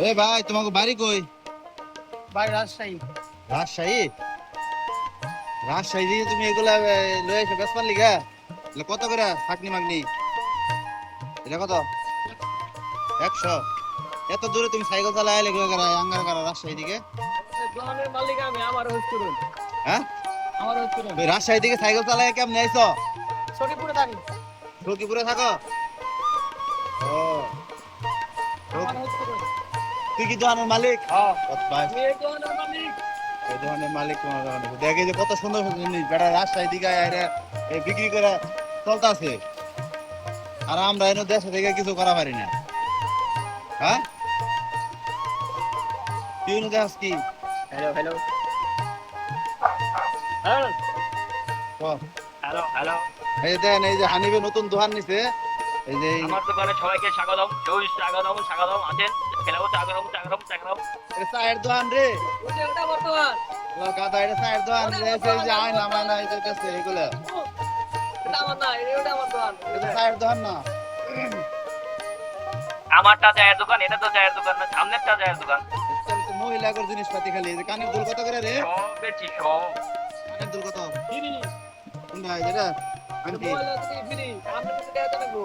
এ ভাই তোমাকে বাড়ি কই? ভাই রাজশাহী। রাজশাহী? রাজশাহী থেকে তুমি এগুলা লয়ে এসে বেসপার লিগা? এগুলা কত করে ফাকনি মাগনি? এটা কত? 100? এত দূরে তুমি সাইকেল চালায় আইলে আঙ্গার করা রাজশাহী দিকে? দোকানের মালিক আমি, আমার হোস্ট করুন। হ্যাঁ? আমার হোস্ট করুন। ওই রাজশাহী থেকে সাইকেল চালায় কেমনে আইছো? সখীপুরে থাকি। সখীপুরে থাকো? ও, আমার হোস্ট করুন। তুই কি দোকানের মালিক? হ্যাঁ, ভাই আমি এই দোকানের মালিক। এই দোকানের মালিক তোমার দোকানে দেখে যে কত সুন্দর সুন্দর জিনিস বেটা রাজশাহী দিকে আইরে এই বিক্রি করে চলতেছে। আর আমরা এনে দেশে থেকে কিছু করা পারি না। হ্যাঁ, তুই এনে দেশ কি? হ্যালো হ্যালো হ্যালো ক। Hello hello. এই যে দেন, এই যে হানিফে নতুন দোকান নিছে। এই যে আমার দোকানে সবাইকে স্বাগতম, স্বাগতম স্বাগতম। আছেন খেলাও স্বাগতম স্বাগতম স্বাগতম। এটা চায়ের দোকান রে। ওটা বর্তমান। ও গাদা, এটা চায়ের দোকান রে। এই যে আয় না মানা এই যে কাছে এগুলা। এটা আমার না, এটা আমার দোকান। এটা চায়ের দোকান না। আমারটা চায়ের দোকান, এটা তো চায়ের দোকান না, সামনেরটা চায়ের দোকান। এটা তো মহিলাদের জিনিসপাতি খালি। এই যে কানের দুল কত করে রে? সব বেচি সব। কানের দুল কত? ফ্রি। কোনটা? এই যেটা আন্টি? মোবাইল আছে ফ্রি। আমরা তো দেয়া তো লাগবো।